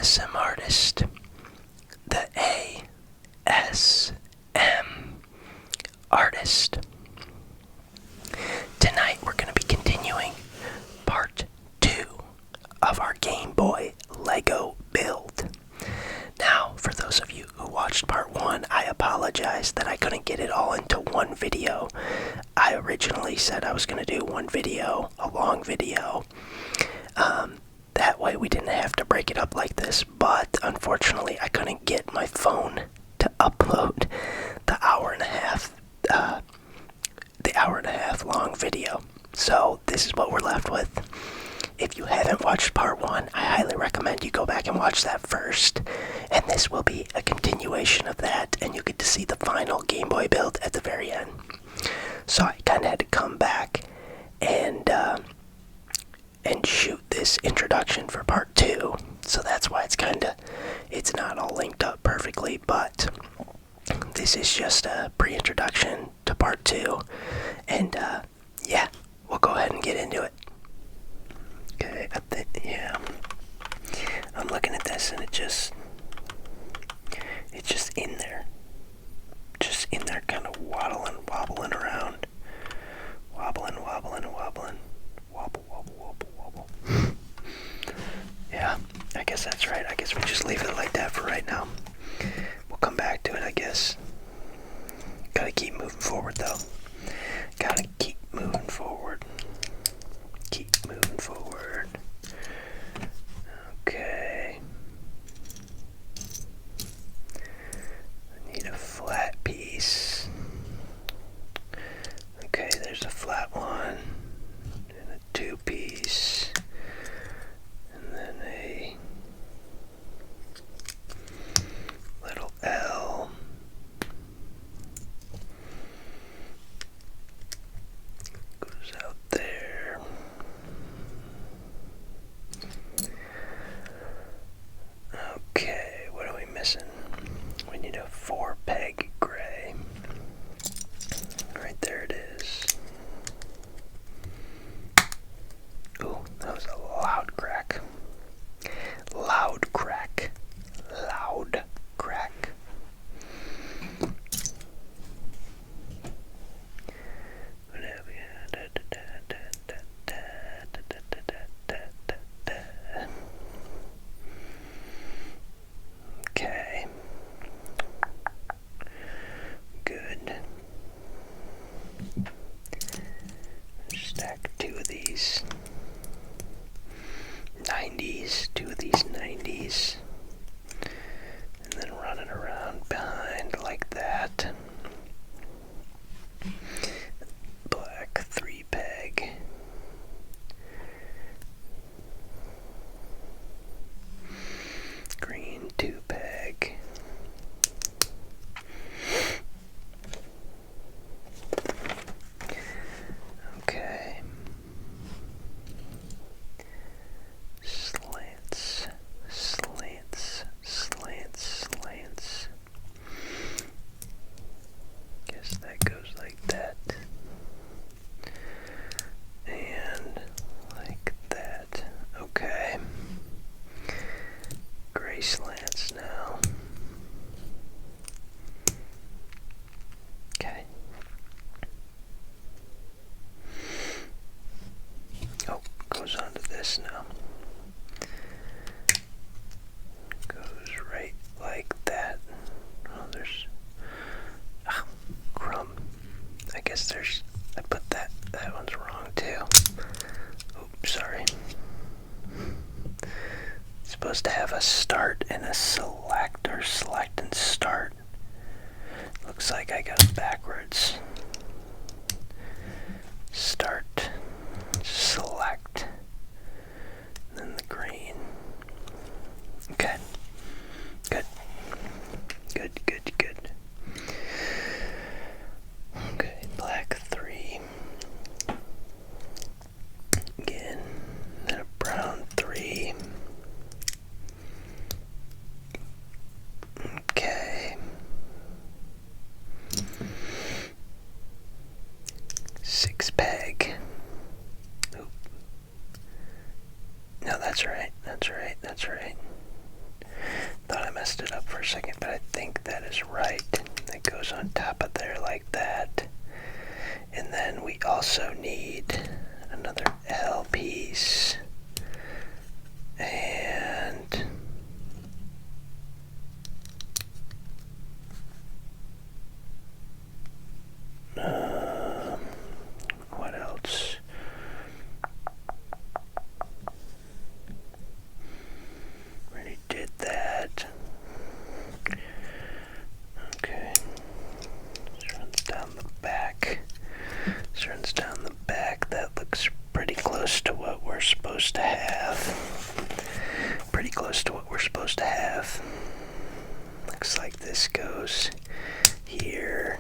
ASM artist, the ASM artist. Tonight we're going to be continuing part 2 of our Game Boy Lego build. Now, for those of you who watched part 1, I apologize that I couldn't get it all into one video. I originally said I was going to do one video, a long video. That way we didn't have to break it up like this, but unfortunately I couldn't get my phone to upload the hour and a half long video. So this is what we're left with. If you haven't watched part 1, I highly recommend you go back and watch that first. And this will be a continuation of that, and you get to see the final Game Boy build at the very end. So I kind of had to come back and shoot this introduction for part 2. So that's why it's not all linked up perfectly, but this is just a pre-introduction to part 2. And yeah, we'll go ahead and get into it. Okay, yeah. I'm looking at this and it's just in there. Just in there kind of wobbling around. Wobbling. Wobble. Yeah, I guess that's right. I guess we just leave it like that for right now. We'll come back to it, I guess. Gotta keep moving forward, though. Gotta keep moving forward. Okay. I need a flat piece. Okay, there's a flat one. And a 2-piece. And then a little L. Goes out there. Okay, what are we missing? We need a 4-peg gray. Right there it is. Ooh, that was a loud crack. Loud crack. What have we got? Okay. Good. Stack 2 of these 90s, 2 of these 90s, and then run it around behind like that. Black 3-peg. Green 2-peg. Okay. Slants. Guess that goes like that. And like that. Okay. Gray slants now. Okay. Oh, goes onto this now. Goes right like that. Oh, there's crumb. I guess I put that one's wrong too. Oops, sorry. It's supposed to have a start and a select, or select and start. Looks like I got it backwards. Start, select, and then the green. Okay. Good. Okay, black 3. Again, then a brown 3. Okay. 6-peg. Oop. messed it up for a second, but I think that is right. It goes on top of there like that. And then we also need another L piece. And what else? Already did that. Okay. This runs down the back. This runs down the back. That looks pretty close to what we're supposed to have. Pretty close to what we're supposed to have. Looks like this goes here.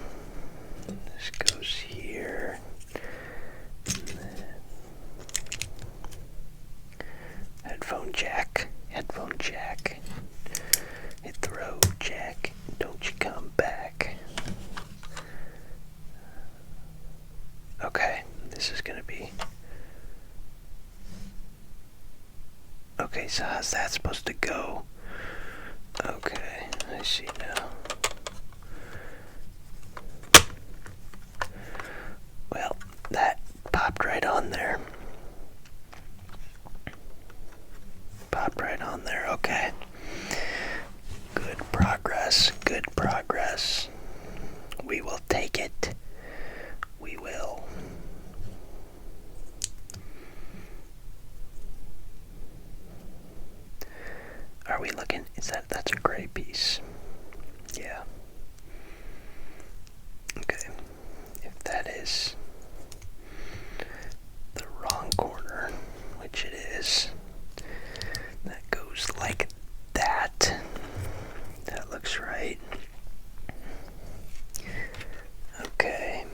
This goes here. Headphone jack. Headphone jack. Hit the road, Jack. Don't you come back. Okay, this is gonna be... Okay, so how's that supposed to go? Okay, I see now. Well, that popped right on there. Popped right on there, okay. Good progress, good progress. We will take it. We will. Are we looking? That's a gray piece? Yeah. Okay. If that is the wrong corner, which it is, that goes like that. That looks right. Okay.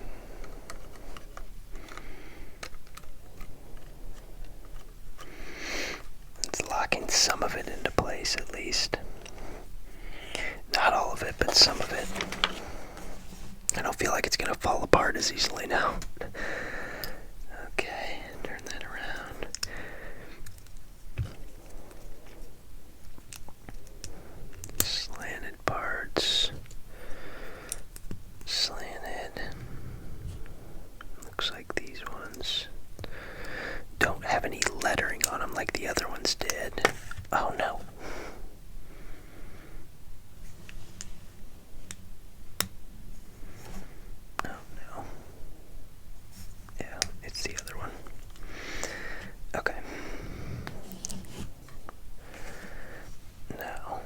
It's locking some of it into place at least. Not all of it, but some of it. I don't feel like it's gonna fall apart as easily now. Okay, turn that around. Slanted parts. Slanted. Looks like these ones don't have any lettering on them like the other ones did. Oh no. Oh no. Yeah, it's the other one. Okay. Now.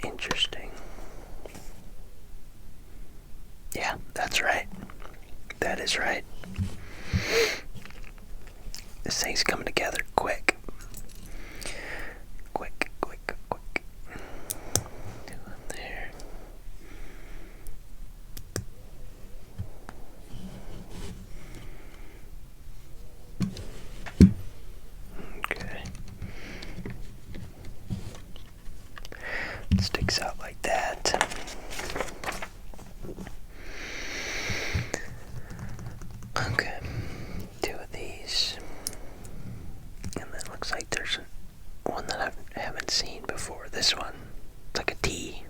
Interesting. Yeah, that's right. That is right. This thing's coming together quick. Quick, quick, quick. Do one there. Okay. It sticks out like that. Okay, 2 of these, and then looks like there's one that I haven't seen before. This one, it's like a T.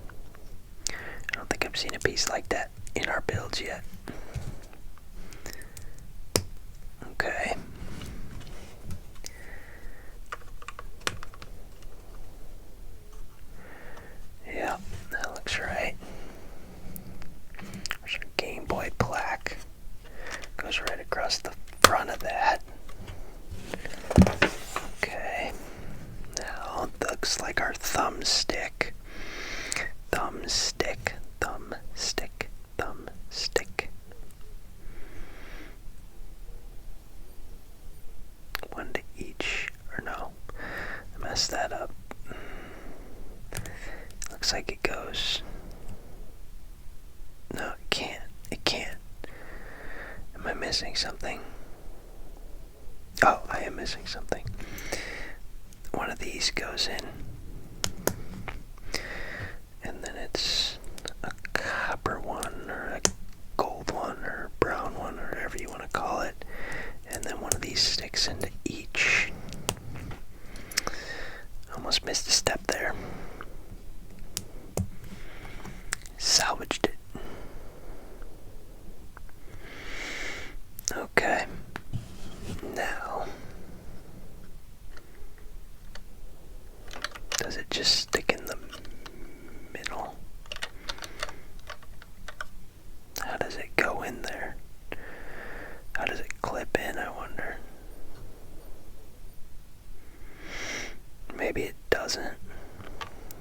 I don't think I've seen a piece like that in our builds yet. Okay. Yeah, that looks right. There's a Game Boy plaque. Goes right across the front of that. Okay. Now it looks like our thumbstick. Thumbstick. Thumbstick. Thumbstick. One to each. Or no. I messed that up. Looks like it goes. No, it can't. It can't. Am I missing something? Oh, I am missing something. One of these goes in. And then it's a copper one or a gold one or brown one or whatever you want to call it. And then one of these these sticks into each. Almost missed a step there. Salvaged it. Okay. Now, does it just stick in the middle? How does it go in there? How does it clip in, I wonder? Maybe it doesn't.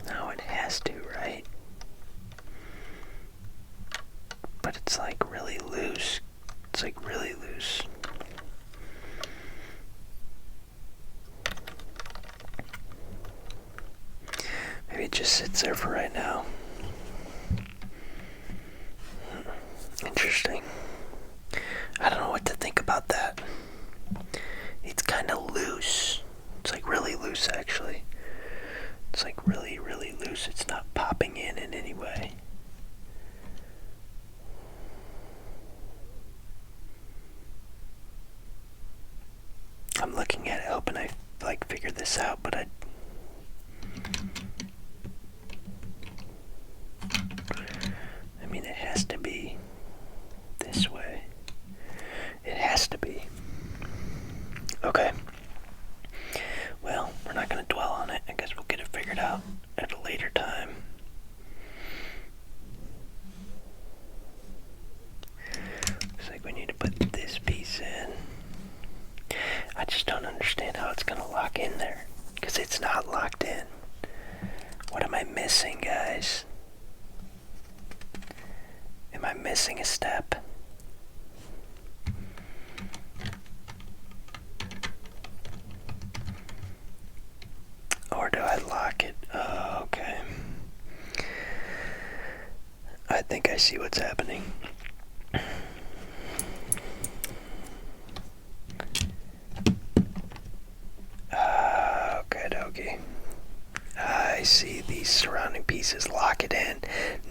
No, it has to, right? But it's like really loose. It's like really loose. Maybe it just sits there for right now. Interesting. I don't know what to think about that. It's kind of loose. It's like really loose, actually. It's like really, really loose. It's not popping in any way. I'm looking at it, hoping I figured this out, but I mean, it has to be this way. It has to be. Okay. Well, we're not going to dwell on it. I guess we'll get it figured out at a later time. Looks like we need to put this piece in. I just don't understand how it's going to lock in there, because it's not locked in. What am I missing, guys? Am I missing a step? Or do I lock it? Oh, okay. I think I see what's happening. Okay, dokie. I see these surrounding pieces lock it in.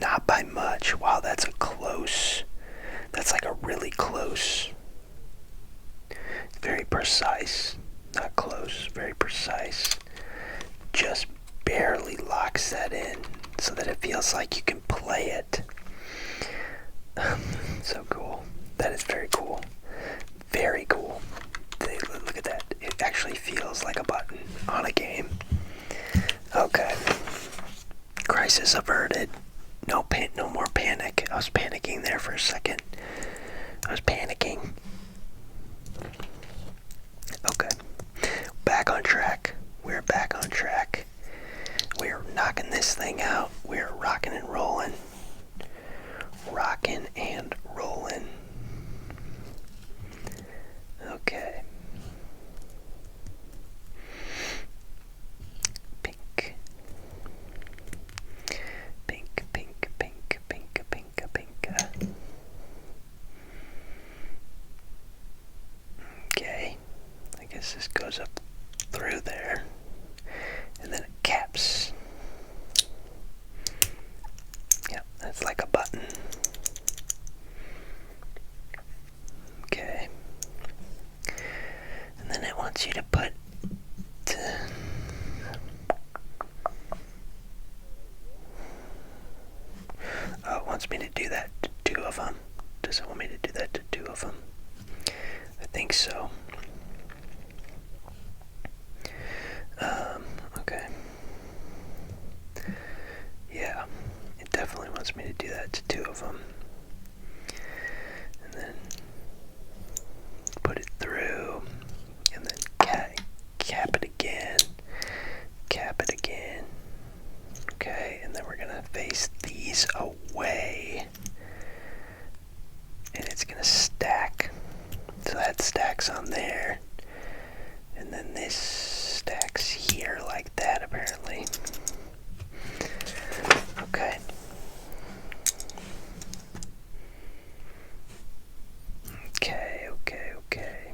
Not by much. Wow, that's a close. That's like a really close. Very precise. Not close. Very precise. Just barely locks that in so that it feels like you can play it. So cool. That is very cool. Very cool. Look at that. It actually feels like a button on a game. Okay. Crisis averted. No more panic. I was panicking there for a second. I was panicking. Okay. Back on track. We're back on track. We're knocking this thing out. We're rocking and rolling. Rocking and rolling. Okay. Pink. Pink, pink, pink, pink, pink, pink. Okay. I guess this goes up through there. And then it caps. Yep, that's like a button. Okay. And then it wants you to put oh, it wants me to do that to two of them. Does it want me to do that to two of them? I think so. Okay. Yeah, it definitely wants me to do that to two of them. And then put it through, and then cap it again, cap it again. Okay, and then we're gonna face these away, and it's gonna stack. So that stacks on there, and then this stacks here like that, apparently. Okay. Okay, okay, okay.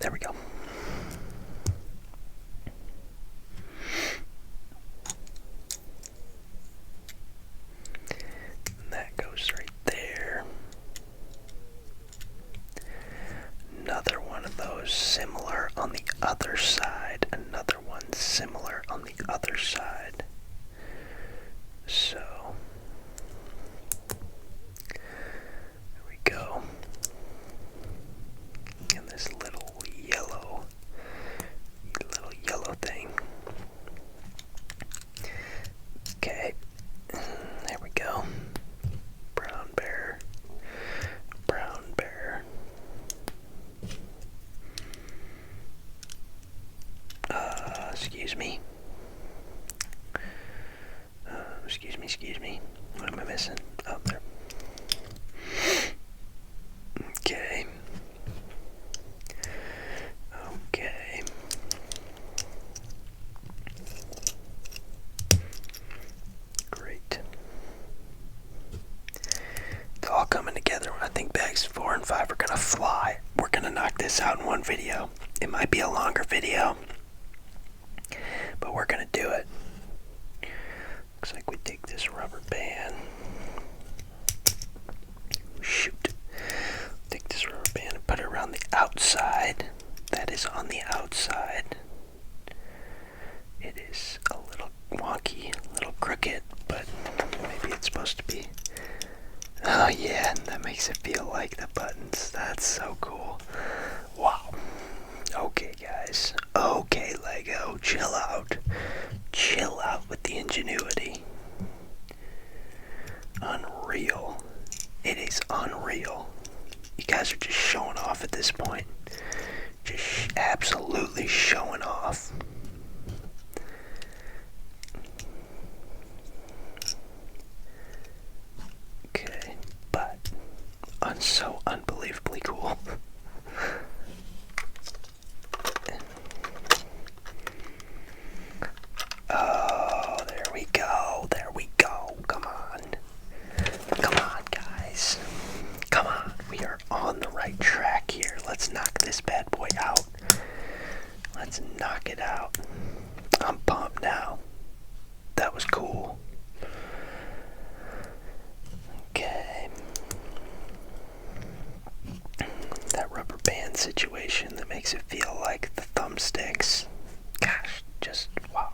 There we go. other side. So there we go. And this little yellow thing. Okay, there we go. Brown bear. Excuse me. Excuse me. What am I missing? Oh, there. Okay. Great. It's all coming together. I think bags 4 and 5 are gonna fly. We're gonna knock this out in one video. It might be a longer video, but we're gonna do it. Looks like we take this rubber band. Shoot. Take this rubber band and put it around the outside. That is on the outside. It is a little wonky, a little crooked, but maybe it's supposed to be. Oh yeah, that makes it feel like the buttons. That's so cool. Wow. Okay, guys. Okay, Lego. Chill out. Chill out with the ingenuity. Unreal. It is unreal. You guys are just showing off at this point. Just absolutely showing off. Okay, but so unbelievably cool. Oh, there we go. There we go. Come on. Come on, guys. Come on. We are on the right track here. Let's knock this bad boy out. Let's knock it out. I'm pumped now. That was cool. Okay. That rubber band situation that makes it feel like the thumbsticks. Gosh, just wow.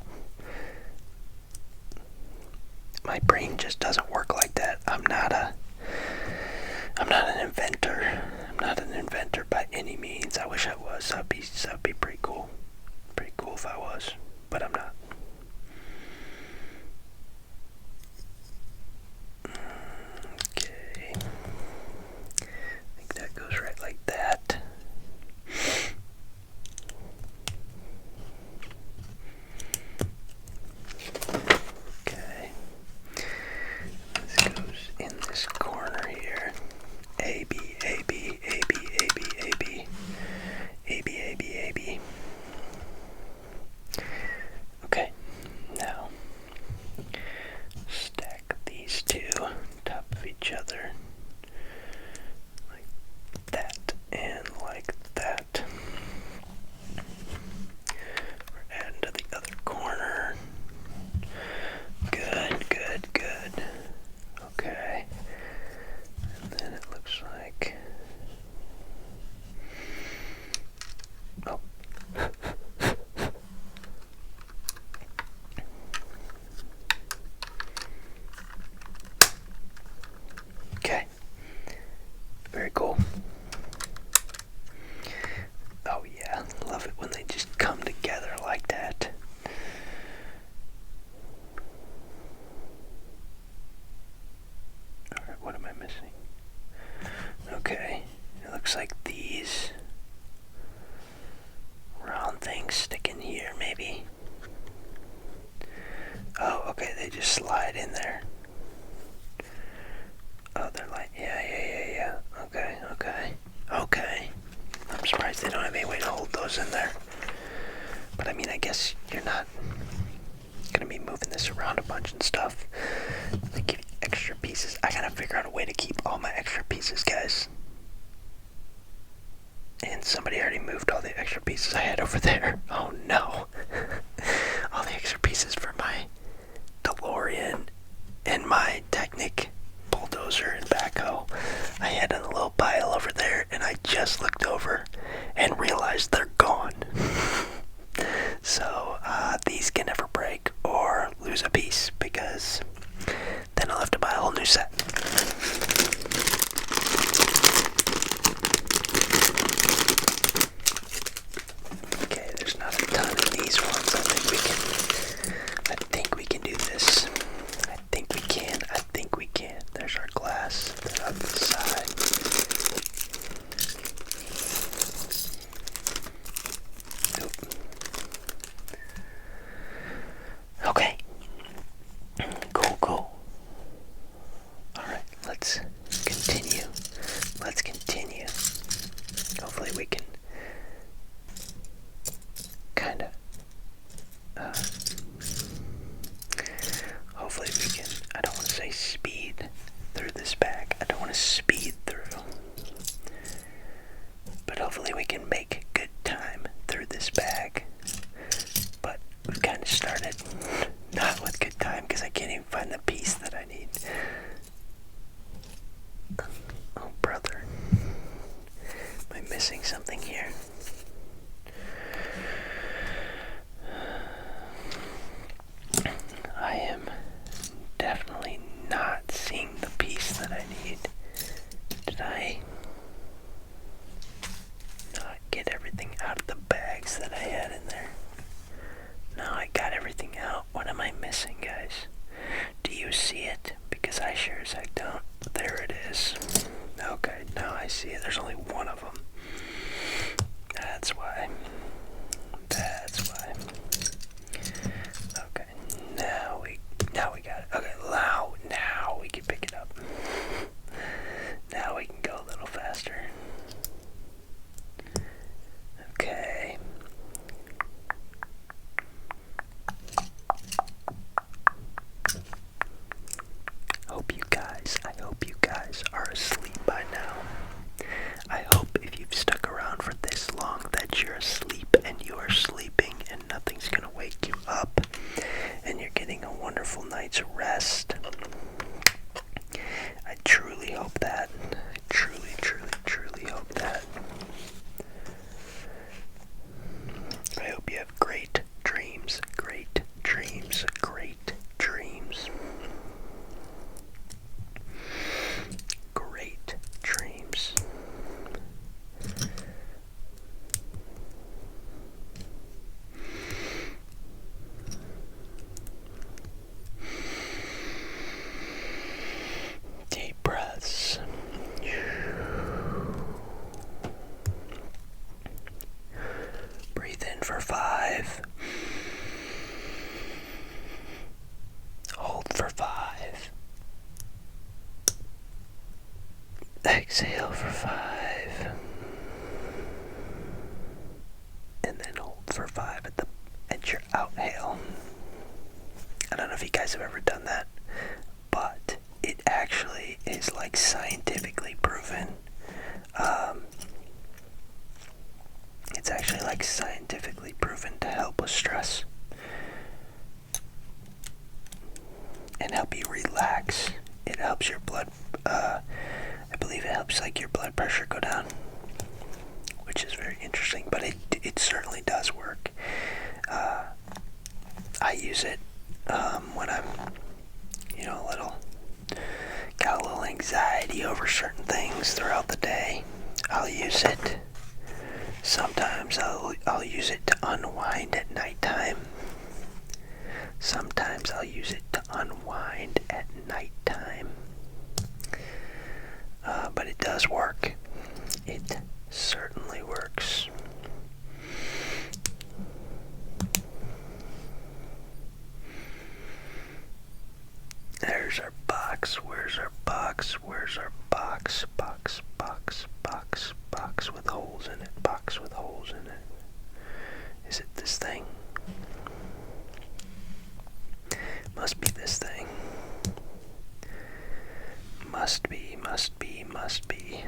My brain just doesn't work like that. I'm not an inventor. I'm not an inventor by any means. I wish I was. That'd be pretty cool. Pretty cool if I was, but I'm not. Okay. I think that goes right like that. Okay. This goes in this corner here. A, B, A, B, A, B, A, B, A, B. A, B, A, B, A, B. Okay. Now, stack these two on top of each other. Like that and like that. We're adding to the other corner. Good, good, good. Okay. And then it looks like... Oh. Okay. Very cool. Oh yeah, love it when they just come together like that. Alright, what am I missing? Okay, it looks like these round things stick in here, maybe. Oh, okay, they just slide in there. Oh, they're like, yeah. Okay. I'm surprised they don't have any way to hold those in there. But I mean, I guess you're not gonna be moving this around a bunch and stuff. They give you extra pieces. I gotta figure out a way to keep all my extra pieces, guys. And somebody already moved all the extra pieces I had over there. Oh no. All the extra pieces for my DeLorean and my Technic bulldozer and backhoe. I had in a little pile over there, and I just looked over and realized they're gone. So these can never break, or find the piece that I need. Oh, brother. Am I missing something here? I am definitely not seeing the piece that I need. Did I not get everything out of the bags that I had in there? No, I got everything out. What am I missing, guys? Do you see it? Because I sure as heck don't. There it is. Okay, now I see it. There's only one of them. That's why. That's why. Okay, now we got it. Okay, now we can pick it up. Now we can go a little faster. Okay. I hope you guys are asleep by now. I hope if you've stuck around for this long that you're asleep and you are sleeping and nothing's gonna wake you up and you're getting a wonderful night's rest. I truly hope that. I truly hope that. I hope you have great dreams, great dreams, great dreams. Great dreams. Deep breaths. Breathe in for 5. Hold for 5. Exhale for 5. And then hold for 5 at your outhale. I don't know if you guys have ever done that, but it actually is like scientifically proven. It's actually like scientifically proven to help with stress and help you relax. It helps your blood, I believe it helps like your blood pressure go down, which is very interesting, but it certainly does work. I use it when I'm, got a little anxiety over certain things throughout the day. I'll use it. Sometimes I'll use it to unwind at nighttime. Sometimes I'll use it to unwind at nighttime. But it does work. It certainly works. There's our box. Where's our box? Where's our box? Box, box, box, box with holes in it. Box with holes in it. Is it this thing? Must be this thing. Must be, must be, must be.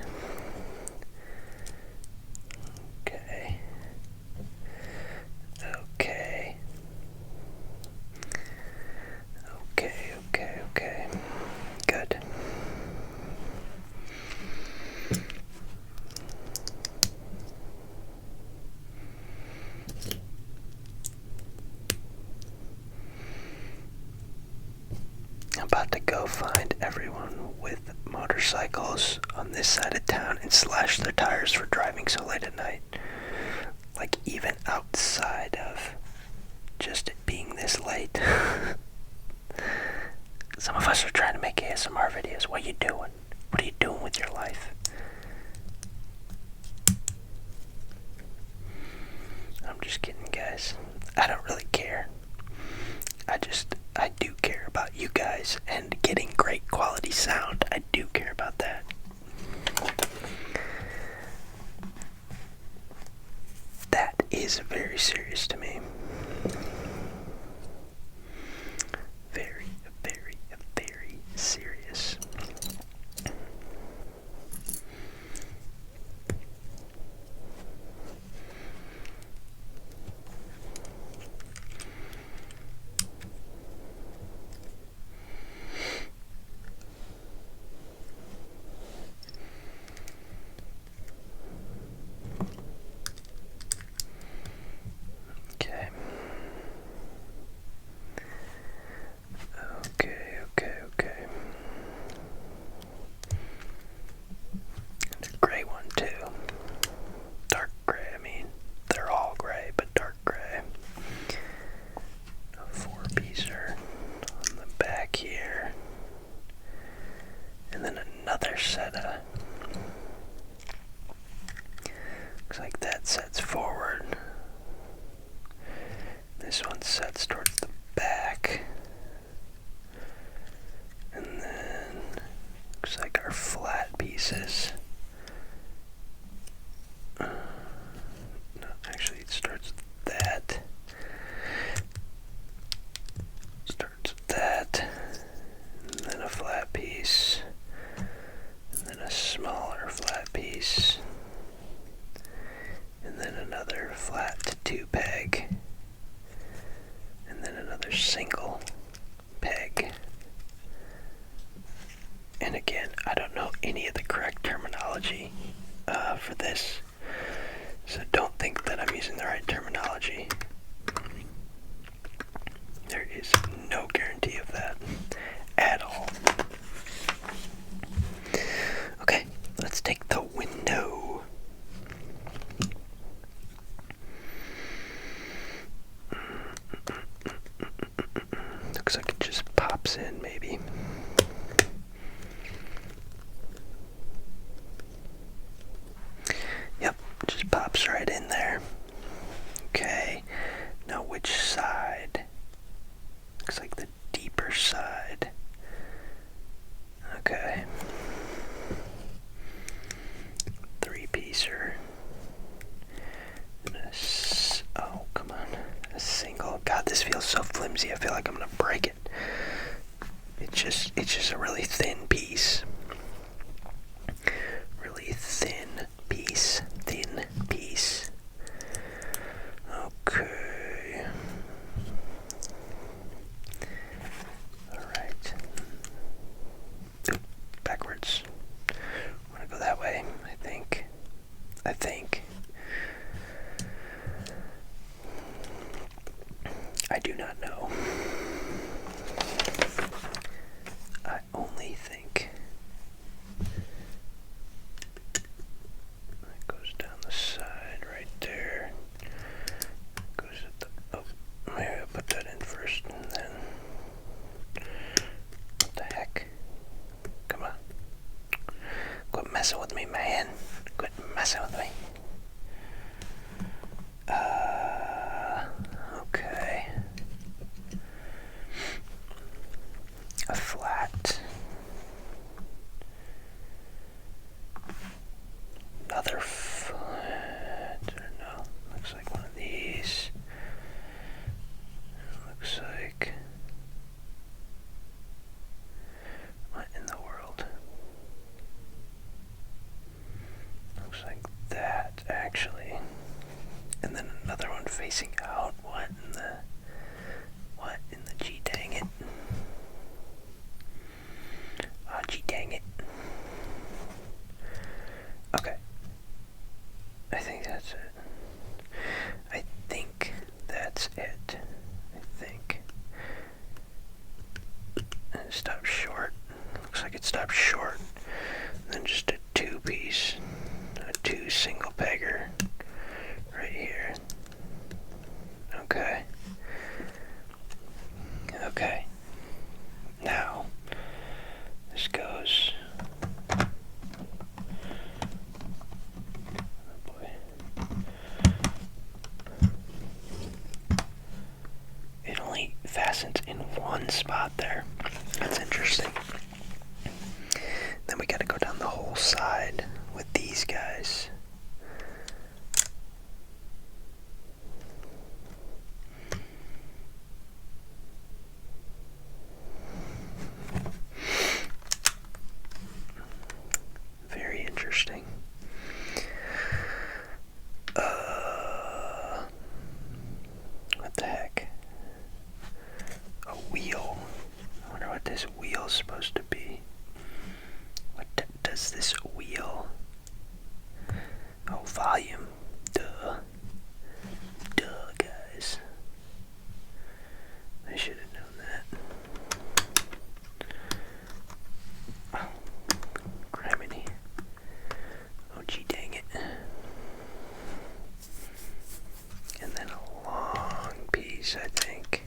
Okay. Okay. Okay. Good. I'm about to go find everyone with motorcycles on this side of town and slash their tires for driving so late at night. Like even outside of just it being this late. Some of us are trying to make ASMR videos. What are you doing? What are you doing with your life? I'm just kidding, guys. I don't really care. I do care about you guys and getting great quality sound. I do care about that. That is very serious to me. Very, very, very serious. terminology for this, so don't think that I'm using the right terminology. There is no guarantee of that at all. Okay, let's take the window. Looks like it just pops in, maybe. Yep, just pops right in there. Okay, now which side? Looks like the deeper side. Okay. Three-piecer. Oh, come on. A single. God, this feels so flimsy. I feel like I'm gonna break it. It's just a really thin piece. Really thin piece. Thin piece. Okay. Alright. Backwards. I'm gonna go that way, I think. I do not know. I only think. That goes down the side right there. Goes at the. Oh, maybe I'll put that in first and then. What the heck? Come on. Quit messing with me, man. Quit messing with me. Okay. A flat. Another flat. Or no, looks like one of these. Looks like. What in the world? Looks like that, actually. And then another one facing out. What in the gee dang it? Oh, gee dang it. Okay. I think that's it. I think that's it. And it stops short. Looks like it stops short. And then just a two-piece. A two single pegger. Right here. Okay. Okay. Now, this goes. Oh boy. It only fastens in one spot there. That's interesting. Then we gotta go down the whole side with these guys. Very interesting. What the heck? A wheel. I wonder what this wheel's supposed to be. What does this wheel? Oh, volume. Duh. Duh, guys. I should have known that. Oh, criminy. Oh, gee dang it. And then a long piece, I think.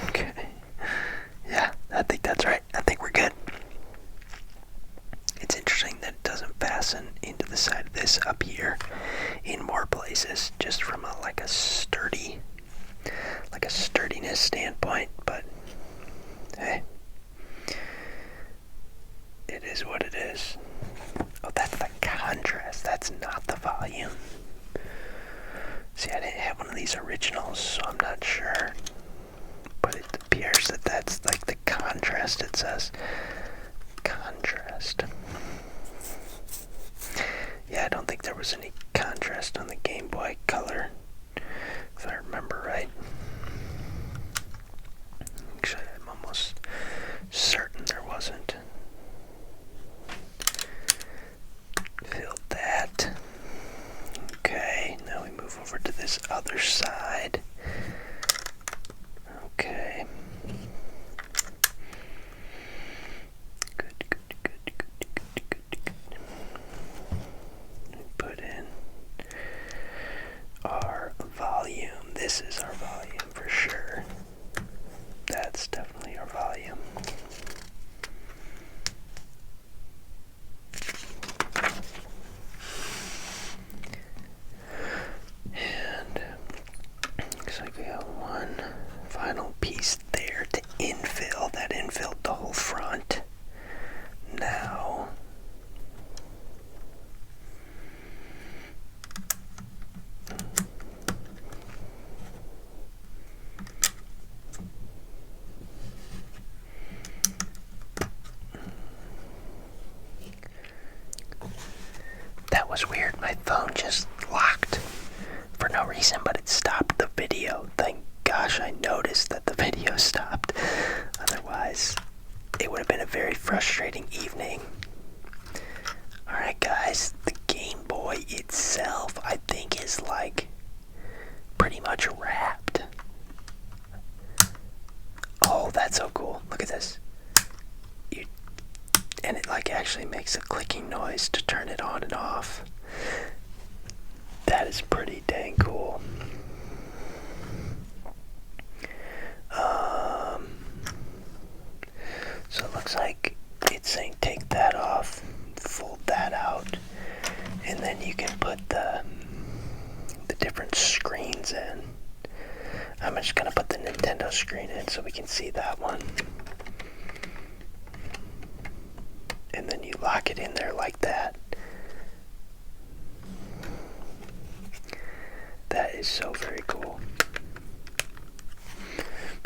Okay. Yeah, I think that's right. I think we're good. It's interesting that it doesn't fasten into the side of this up here in more places, just from a sturdiness standpoint, but hey, it is what it is. Oh, that's the contrast. That's not the volume. See, I didn't have one of these originals, so I'm not sure. But it appears that that's like the contrast. It says contrast. Yeah, I don't think there was any contrast on the Game Boy Color, if I remember right. almost certain there wasn't. Filled that. Okay, now we move over to this other side. Okay. Good. Put in our volume. This is our volume for sure. That's definitely our volume. And looks like we have one final piece there to infill. That infilled the whole front. Now that was weird. My phone just locked for no reason, but it stopped the video. Thank gosh I noticed that the video stopped. Otherwise, it would have been a very frustrating evening. Alright guys, the Game Boy itself I think is like pretty much wrapped. Oh, that's so cool. Look at this. And it like actually makes a clicking noise to turn it on and off. That is pretty dang cool. So it looks like it's saying take that off, fold that out, and then you can put the different screens in. I'm just gonna put the Nintendo screen in so we can see that one. And then you lock it in there like that. That is so very cool.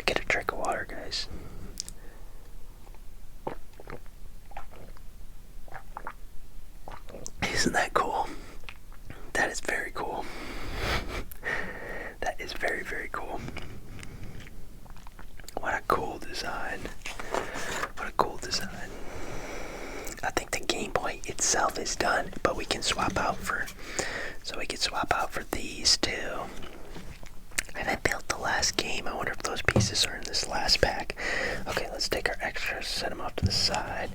Get a drink of water, guys. Isn't that cool? That is very cool. That is very, very cool. What a cool design. What a cool design. I think the Game Boy itself is done, but we can swap out for these two. And I built the last game. I wonder if those pieces are in this last pack. Okay, let's take our extras, set them off to the side.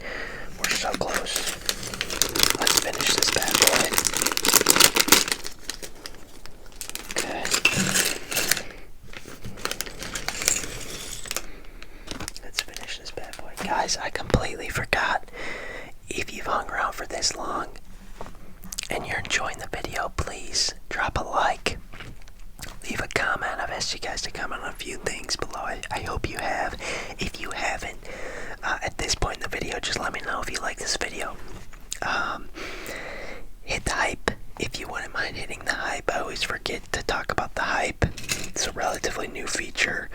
We're so close. Let's finish this bad boy. Okay. Let's finish this bad boy. Guys, I completely forgot. If you've hung around for this long and you're enjoying the video, please drop a like. Leave a comment. I've asked you guys to comment on a few things below. I hope you have. If you haven't, at this point in the video, just let me know if you like this video. Hit the hype if you wouldn't mind hitting the hype. I always forget to talk about the hype. It's a relatively new feature.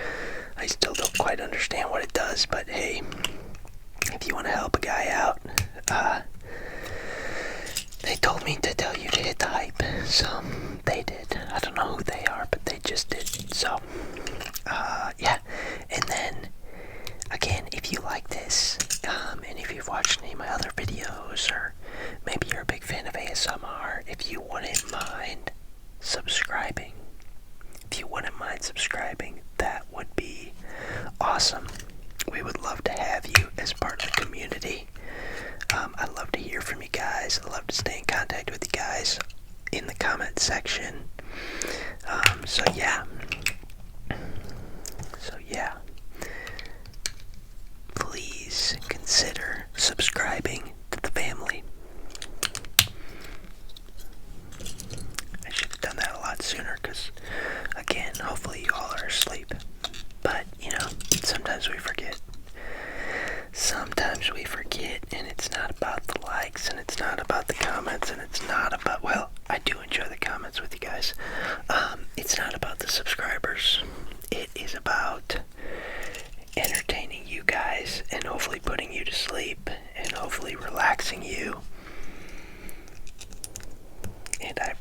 I still don't quite understand what it does, but hey, if you want to help a guy out, they told me to tell you to hit the hype, so they did. I don't know who they are, but they just did. So, yeah. And then, again, if you like this, and if you've watched any of my other videos, or maybe you're a big fan of ASMR, if you wouldn't mind subscribing, that would be awesome. We would love to have you as part of the community. I love to hear from you guys. I love to stay in contact with you guys in the comment section. So yeah. Please consider subscribing to the family. I should have done that a lot sooner because, again, hopefully you all are asleep. But, sometimes we forget. And it's not about the likes, and it's not about the comments, and it's not about, well, I do enjoy the comments with you guys. It's not about the subscribers. It is about entertaining you guys, and hopefully putting you to sleep, and hopefully relaxing you. And I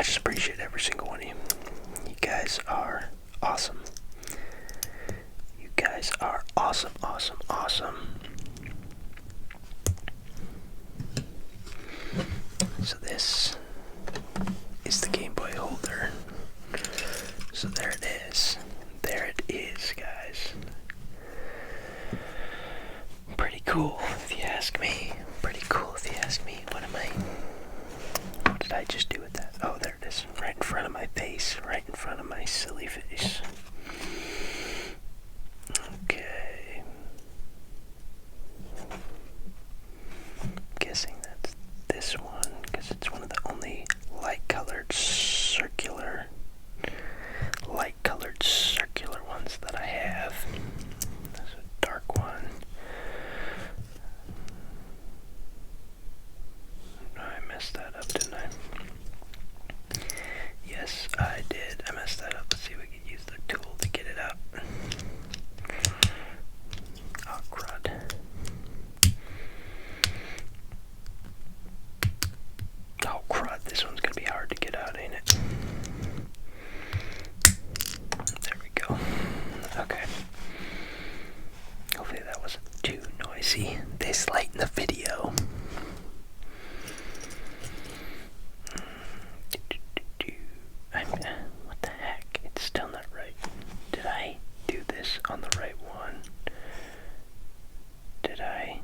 just appreciate every single one of you. You guys are awesome. You guys are awesome. awesome, awesome. So this is the Game Boy holder. So there it is. There it is, guys. Pretty cool, if you ask me. Pretty cool, if you ask me. What did I just do with that? Oh, there it is. Right in front of my face. Right in front of my silly face. Okay. Guessing that's this one, because it's one of the only light-colored circular ones that I have. There's a dark one. I messed that up, didn't I? Yes, I did. I messed that up. Let's see if we can use the tool to get it up. Oh, crud. Oh, crud. This one's going to be hard to get out, ain't it? There we go. Okay. Hopefully that wasn't too noisy this late in the video. What the heck? It's still not right. Did I do this on the right one? Did I?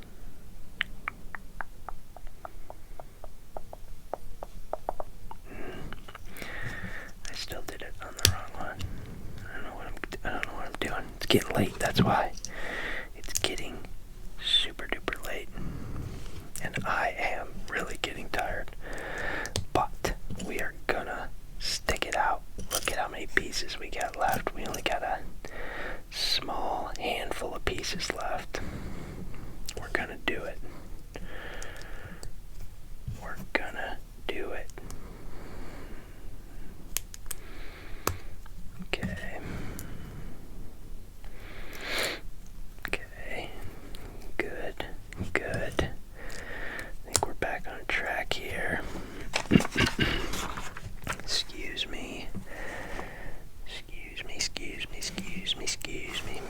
I still did it on the wrong one. I don't know what I'm doing. It's getting late, that's why. It's getting super duper late. And I am really getting tired. But we are gonna stick it out. Look at how many pieces we got left. We only got a small handful of pieces left. We're gonna do it. We're gonna do it. Okay. Okay. Good. Good. I think we're back on track here. Excuse me. Excuse me, excuse me, excuse me, excuse me.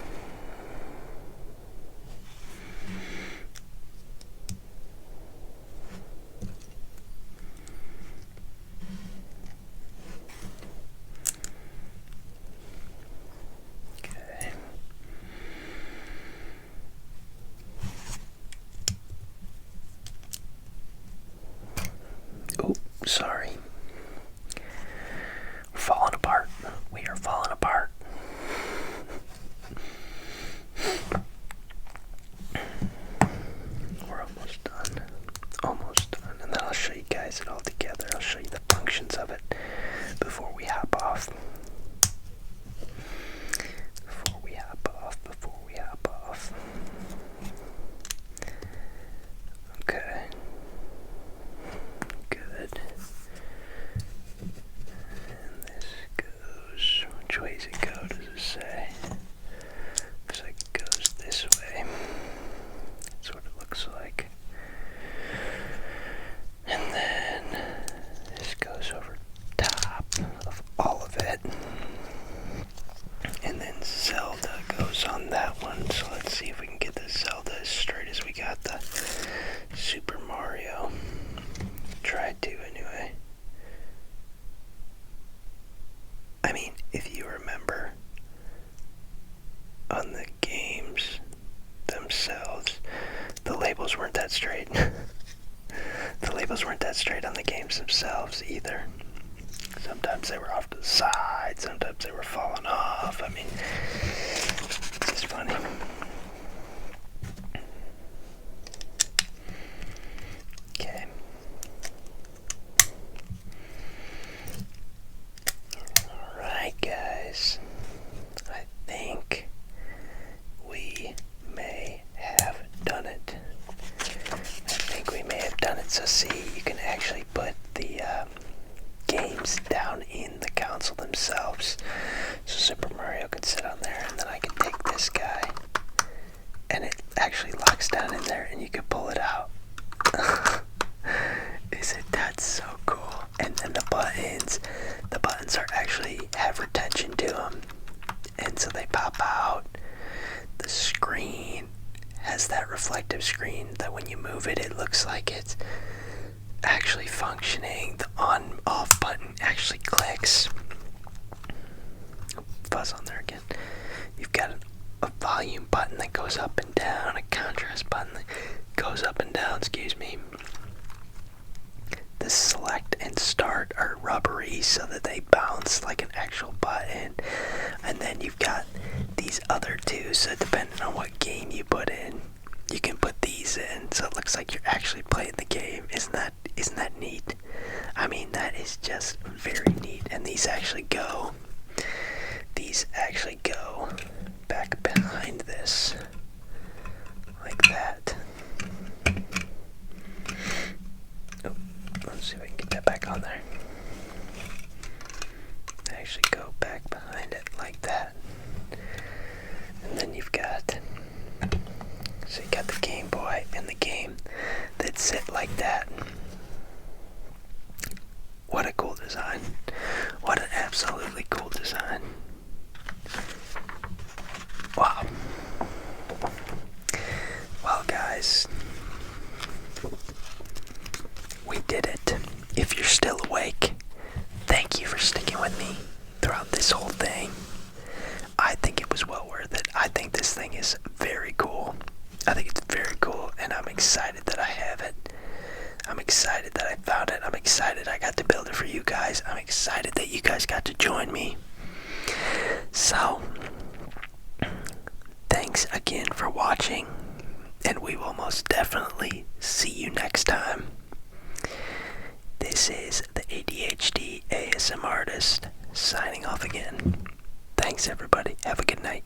Okay. Oh, sorry. We're falling apart. We are falling apart. We're almost done. Almost done. And then I'll show you guys it all together. I'll show you the functions of it before we hop off. Before we hop off. Okay. Good. And this goes, which way does it go? Does it say? Looks like it goes this way. That's what it looks like. And then this goes over top of all of it. And then Zelda goes on that one. So let's see if we can get the Zelda as straight as we got the Super Mario. Tried to anyway. I mean, if you remember on the games themselves, the labels weren't that straight. The labels weren't that straight on the games themselves either. Sometimes they were off to the side, sometimes they were falling off. I mean, it's just funny. Okay. Alright, guys. I think we may have done it. So see, you can actually put the games down in the console themselves. So Super Mario could sit on there, and then I could take this guy, and it actually locks down in there, and you could pull it out. That's so cool. And then the buttons are actually have retention to them, and so they pop out. The screen has that reflective screen that when you move it, it looks like it's actually functioning. The on-off button actually clicks. Buzz on there again. You've got a volume button that goes up and down, a contrast button that goes up and down, excuse me. The select and start are rubbery so that they bounce like an actual button. And then you've got these other two, so depending on what game you put in, you can put these in so it looks like you're actually playing the game. Isn't that neat? I mean, that is just very neat. And these actually go back behind this like that. Oh, let's see if I can get that back on there. They actually go back behind it like that. And then you've got, so you got the Game Boy and the game that sit like that. What a cool design. What an absolutely cool design. Wow. Well, guys, we did it. If you're still awake, thank you for sticking with me throughout this whole thing. I think it was well worth it. I think this thing is very cool. I think it's very cool, and I'm excited that I have it. I'm excited that I found it. I'm excited I got to build it for you guys. I'm excited that you guys got to join me. So, thanks again for watching, and we will most definitely see you next time. This is the ADHD ASM artist signing off again. Thanks, everybody. Have a good night.